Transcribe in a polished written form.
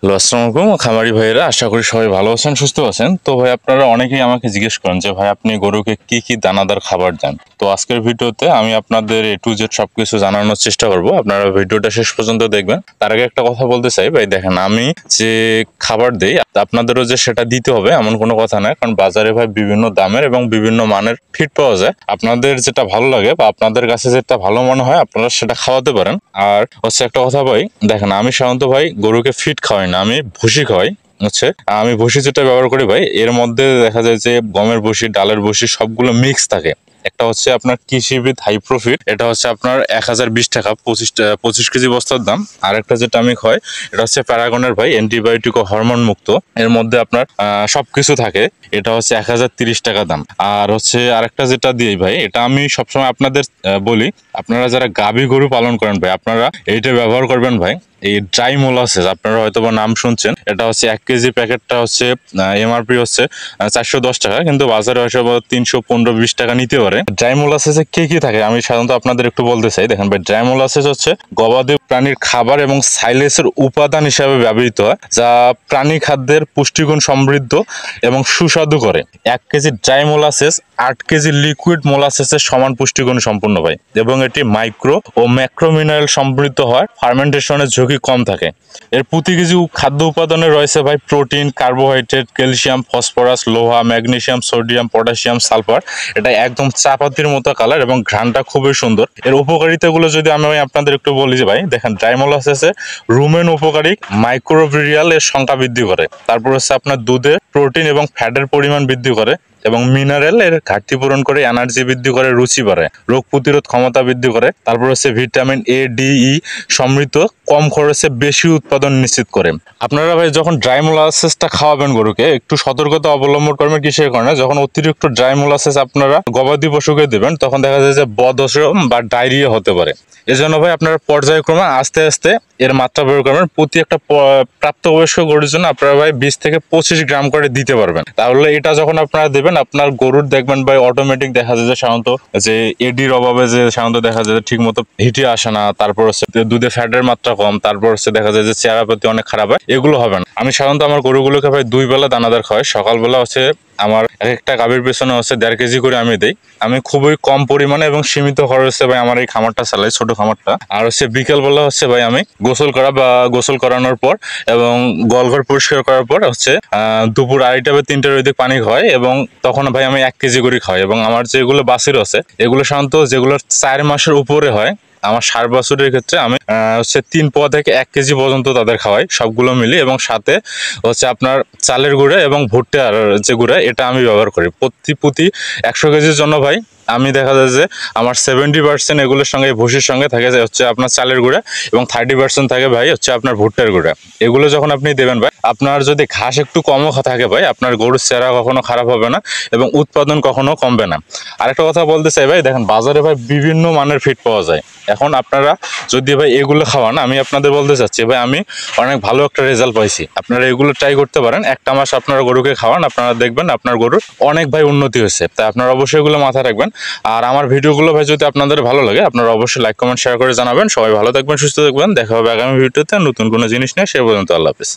Hello, আসসালামু আলাইকুম খামারি ভাইয়েরা, আশা করি সবাই ভালো আছেন, সুস্থ আছেন। তো ভাই আপনারা অনেকেই আমাকে জিজ্ঞেস করেন যে ভাই আপনি গরুকে কি কি দানাদার খাবার দেন। তো আজকের ভিডিওতে আমি আপনাদের A to Z সবকিছু জানানোর চেষ্টা করব, আপনারা ভিডিওটা শেষ পর্যন্ত দেখবেন। তার আগে একটা কথা বলতে চাই ভাই, দেখেন আমি যে খাবার দেই আপনাদেরও যে সেটা দিতে হবে এমন কোনো কথা নয়, কারণ বাজারে ভাই বিভিন্ন দামের এবং বিভিন্ন মানের ফিড পাওয়া যায়। আপনাদের যেটা ভালো লাগে বা আপনাদের কাছে যেটা ভালো মনে হয় আপনারা সেটা খাওয়াতে পারেন। আর হচ্ছে একটা কথা ভাই, দেখেন আমি সাধারণত ভাই গরুকে ফিড খাওয়াই না, আমি ভুসি খাওয়াই। হচ্ছে আমি ভুসি যেটা ব্যবহার করি ভাই, এর মধ্যে দেখা যায় যে গমের ভুসি, ডালের ভুসি সবগুলো মিক্স থাকে। একটা হচ্ছে আপনার কৃষিবিদ হাই প্রফিট, এটা হচ্ছে আপনার 1020 টাকা 25 কেজি বস্তার দাম। আর একটা যেটা আমি খাই এটা হচ্ছে প্যারাগনের ভাই অ্যান্টিবায়োটিক ও হরমোন মুক্ত, এর মধ্যে আপনার সবকিছু থাকে। এটা হচ্ছে 1030 টাকা দাম। আর হচ্ছে আরেকটা যেটা দিই ভাই, এটা আমি সবসময় আপনাদের বলি, আপনারা যারা গাভী গরু পালন করেন ভাই আপনারা এইটা ব্যবহার করবেন ভাই। এই ড্রাই মোলাসেস আপনারা হয়তো বা নাম শুনছেন, এটা হচ্ছে 1 কেজি প্যাকেটটা হচ্ছে এমআরপি হচ্ছে 410 টাকা, কিন্তু বাজারে হয়তো 315-20 টাকা নিতে পারে। ড্রাই মোলাসেসে কি কি থাকে আমি সাধারণত আপনাদের একটু বলতে চাই। দেখেন ভাই, ড্রাই মোলাসেস হচ্ছে গবাদি প্রাণীর খাবার এবং সাইলেসের উপাদান হিসাবে ব্যবহৃত হয়, যা প্রাণী খাদ্যের পুষ্টিগুণ সমৃদ্ধ এবং সুস্বাদু করে। 1 KG dry molasses 8 KG liquid মোলাসেসের সমান পুষ্টিগুণ সম্পন্ন হয় এবং এটি মাইক্রো ও ম্যাক্রো মিনারেল সমৃদ্ধ হয়, ফার্মেন্টেশনের ঝুঁকি কম থাকে। এর প্রতি কেজি খাদ্য উপাদানে রয়েছে ভাই প্রোটিন, কার্বোহাইড্রেট, ক্যালসিয়াম, ফসফরাস, লোহা, ম্যাগনেসিয়াম, সোডিয়াম, পটাশিয়াম, সালফার। এটা একদম চাপাতির মতো কালার এবং ঘ্রাণটা খুবই সুন্দর। এর উপকারিতাগুলো যদি আমি আপনাদের একটু বলি যে ভাই দেখেন, ড্রাই মোলাসেসে রুমেন উপকারী মাইক্রোভিরিয়াল এর সংখ্যা বৃদ্ধি করে। তারপর হচ্ছে আপনার দুধে প্রোটিন এবং ফ্যাটের পরিমাণ বৃদ্ধি করে এবং মিনারেল এর ঘাটতি পূরণ করে, এনার্জি বৃদ্ধি করে, রুচি বাড়ায়, রোগ প্রতিরোধ ক্ষমতা বৃদ্ধি করে। তারপর হচ্ছে ভিটামিন A, D, E সমৃদ্ধ, কম খরচে বেশি উৎপাদন নিশ্চিত করে। আপনারা ভাই যখন ড্রাই মোলাসেসটা খাওয়াবেন গরুকে, একটু সতর্কতা অবলম্বন করবেন কিসের কারণে, যখন অতিরিক্ত ড্রাই মোলাসেস আপনারা গবাদি পশুকে দেবেন তখন দেখা যায় যে বদহজম বা ডায়রিয়া হতে পারে। এজন্য ভাই আপনারা পর্যায়ক্রমে আস্তে আস্তে এর মাত্রা প্রয়োগ করবেন। প্রতি একটা প্রাপ্তবয়স্ক গরুর জন্য আপনারা ভাই 20 থেকে 25 গ্রাম করে দিতে পারবেন। তাহলে এটা যখন আপনারা দেবেন আপনার গরুর দেখবেন ভাই অটোমেটিক দেখা যায় যে সাধারণত যে এডির অভাবে যে সাধারণত দেখা যায় ঠিক মতো হিটে আসে না, তারপর হচ্ছে দুধে ফ্যাটের মাত্রা কম, তারপর হচ্ছে দেখা যায় যে চেহারা প্রতি অনেক খারাপ হয়, এগুলো হবে না। আমি সাধারণত আমার গরুগুলোকে ভাই 2 বেলা দানাদার খাওয়াই। সকালবেলা হচ্ছে আমার একটা গাভীর পেছনে হচ্ছে 1.5 কেজি করে আমি দেই। আমি খুবই কম পরিমাণে এবং সীমিত খরচে ভাই আমার এই খামারটা চালাই, ছোট খামারটা। আর হচ্ছে বিকেলবেলা হচ্ছে ভাই আমি গোসল করানোর পর এবং গোয়ালঘর পরিষ্কার করার পর হচ্ছে দুপুর 2:30 বা 3টার ওই দিকে পানি খাওয়াই এবং তখন ভাই আমি 1 কেজি করে খাওয়াই। এবং আমার যেগুলো বাছুর আছে এগুলো সাধারণত যেগুলো 4 মাসের উপরে হয়, আমার ষাঁড় বাছুরের ক্ষেত্রে আমি হচ্ছে 3 পোয়া থেকে 1 কেজি পর্যন্ত তাদের খাওয়াই সবগুলো মিলে। এবং সাথে হচ্ছে আপনার চালের গুঁড়া এবং ভুট্টার যে গুঁড়া এটা আমি ব্যবহার করি প্রতি 100 কেজির জন্য ভাই। আমি দেখা যায় যে আমার 70% এগুলোর সঙ্গে ভুসির সঙ্গে থাকে হচ্ছে আপনার চালের গুঁড়া এবং 30% থাকে ভাই হচ্ছে আপনার ভুট্টার গুঁড়া। এগুলো যখন আপনি দেবেন ভাই, আপনার যদি ঘাস একটু কমও থাকে ভাই, আপনার গরুর চেহারা কখনো খারাপ হবে না এবং উৎপাদন কখনো কমবে না। আরেকটা কথা বলতে চাই ভাই, দেখেন বাজারে ভাই বিভিন্ন মানের ফিড পাওয়া যায়। এখন আপনারা যদি ভাই এগুলো খাওয়ান, আমি আপনাদের বলতে চাচ্ছি ভাই আমি অনেক ভালো একটা রেজাল্ট পাইছি। আপনারা এগুলো ট্রাই করতে পারেন, 1 মাস আপনারা গরুকে খাওয়ান, আপনারা দেখবেন আপনার গরুর অনেক ভাই উন্নতি হয়েছে। তাই আপনারা অবশ্যই এগুলো মাথায় রাখবেন। আর আমার ভিডিওগুলো ভাই যদি আপনাদের ভালো লাগে আপনারা অবশ্যই লাইক, কমেন্ট, শেয়ার করে জানাবেন। সবাই ভালো থাকবেন, সুস্থ থাকবেন। দেখা হবে আগামী ভিডিওতে নতুন কোনো জিনিস নিয়ে। সে পর্যন্ত আল্লাহ হাফেজ।